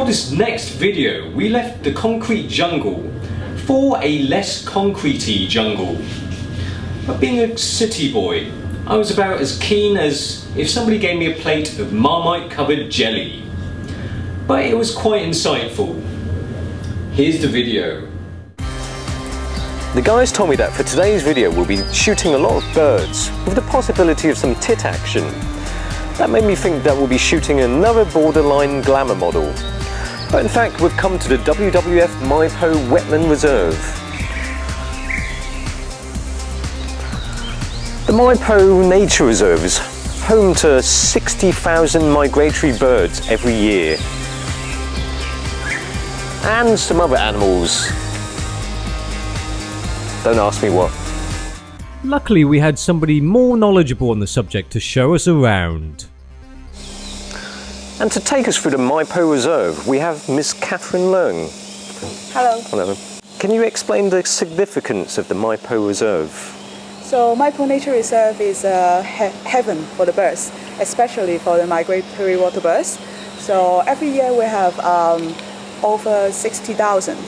For this next video, we left the concrete jungle for a less concretey jungle. But being a city boy, I was about as keen as if somebody gave me a plate of Marmite covered jelly. But it was quite insightful. Here's the video. The guys told me that for today's video we'll be shooting a lot of birds with the possibility of some tit action. That made me think that we'll be shooting another borderline glamour model. But in fact we've come to the WWF Mai Po Wetland Reserve. The Mai Po Nature Reserve is home to 60,000 migratory birds every year. And some other animals. Don't ask me what. Luckily we had somebody more knowledgeable on the subject to show us around. And to take us through the Mai Po Reserve, we have Miss Catherine Leung. Hello. Hello. Can you explain the significance of the Mai Po Reserve? So Mai Po Nature Reserve is a heaven for the birds, especially for the migratory water birds. So every year we have over 60,000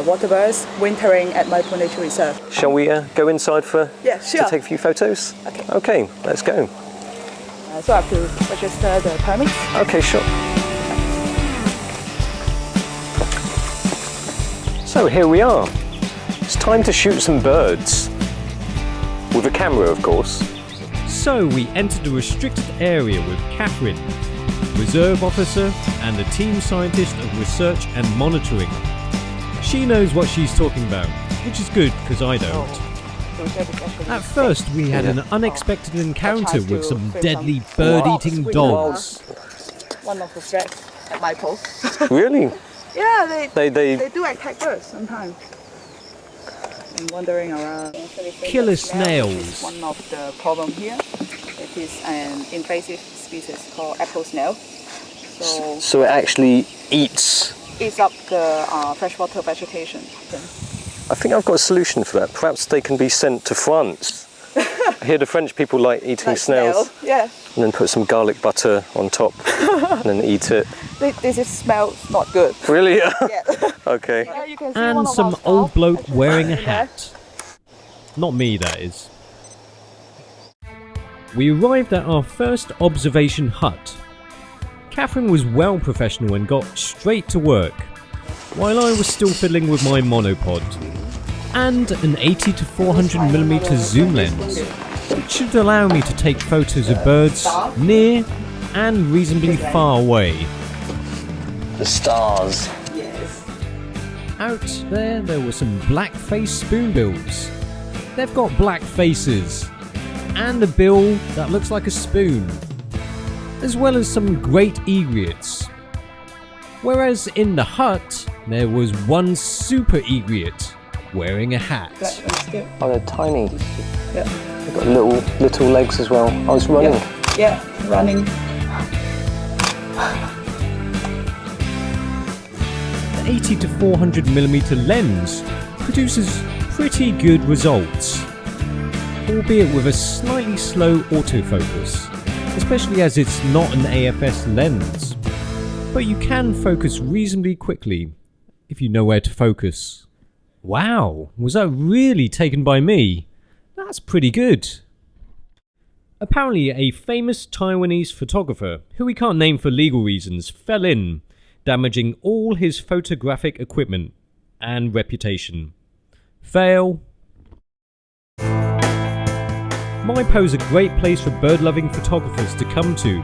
water birds wintering at Mai Po Nature Reserve. Shall we go inside to take a few photos? Okay. Okay, let's go. So I have to register the permit. Okay, sure. So here we are. It's time to shoot some birds. With a camera, of course. So we entered the restricted area with Catherine, reserve officer and a team scientist of research and monitoring. She knows what she's talking about, which is good because I don't. At first we had an unexpected encounter with some deadly bird-eating dogs. One of the threats at Mai Po. Really? Yeah, They do attack birds sometimes. And wandering around. Killer snails. Is one of the problem here. It is an invasive species called apple snail. So it actually eats up the freshwater vegetation. I think I've got a solution for that. Perhaps they can be sent to France. I hear the French people like eating snails. Yeah. And then put some garlic butter on top and then eat it. This smells not good. Really? Yeah. Okay. Yeah, you can see And some old bloke wearing a hat. Not me, that is. We arrived at our first observation hut. Catherine was well professional and got straight to work, while I was still fiddling with my monopod and an 80 to 400mm zoom lens, which should allow me to take photos of birds near and reasonably far away. The stars. Out there were some black-faced spoonbills. They've got black faces and a bill that looks like a spoon, as well as some great egrets. Whereas in the hut, there was one super egret wearing a hat. Oh, they're tiny. Yeah. They've got little legs as well. I was running. Yeah, running. The 80 to 400mm lens produces pretty good results, albeit with a slightly slow autofocus, especially as it's not an AFS lens. But you can focus reasonably quickly if you know where to focus. Wow, was that really taken by me? That's pretty good. Apparently a famous Taiwanese photographer, who we can't name for legal reasons, fell in, damaging all his photographic equipment and reputation. Fail. Mai Po is a great place for bird-loving photographers to come to,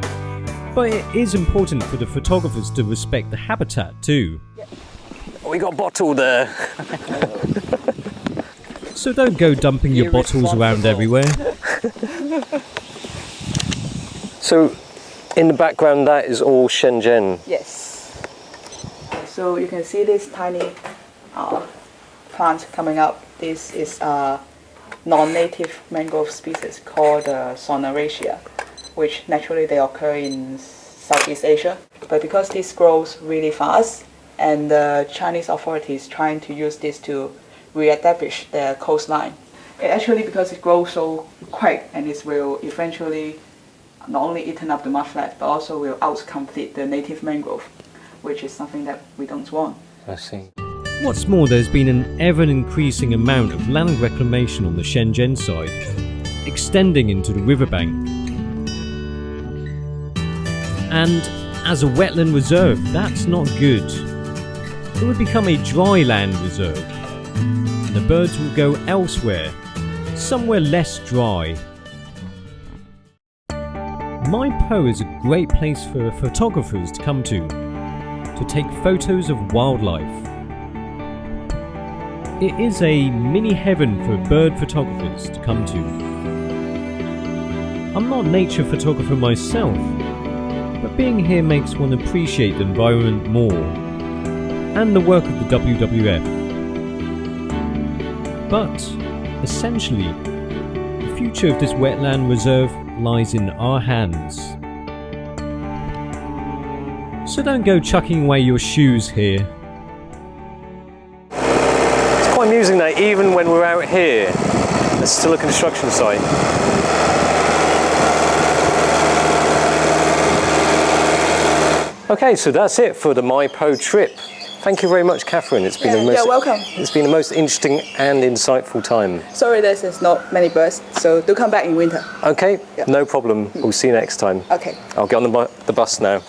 but it is important for the photographers to respect the habitat too. We got bottled there. So don't go dumping your bottles around everywhere. So, in the background that is all Shenzhen. Yes. So you can see this tiny plant coming up. This is a non-native mangrove species called Soneraceae, which naturally they occur in Southeast Asia. But because this grows really fast, and the Chinese authorities trying to use this to re-establish their coastline. Actually, because it grows so quick, and it will eventually not only eaten up the mudflat, but also will outcompete the native mangrove. which is something that we don't want. I see. What's more, there's been an ever-increasing amount of land reclamation on the Shenzhen side, extending into the riverbank. And as a wetland reserve, that's not good. It would become a dry land reserve, and the birds will go elsewhere, somewhere less dry. Mai Po is a great place for photographers to come to take photos of wildlife. It is a mini heaven for bird photographers to come to. I'm not a nature photographer myself, but being here makes one appreciate the environment more, and the work of the WWF. But, essentially, the future of this wetland reserve lies in our hands. So don't go chucking away your shoes here. It's quite amusing that even when we're out here, there's still a construction site. Okay, so that's it for the Mai Po trip. Thank you very much, Catherine. It's been You're welcome. It's been the most interesting and insightful time. Sorry there's not many birds, so do come back in winter. Okay, Yeah. no problem. We'll see you next time. Okay. I'll get on the bus now.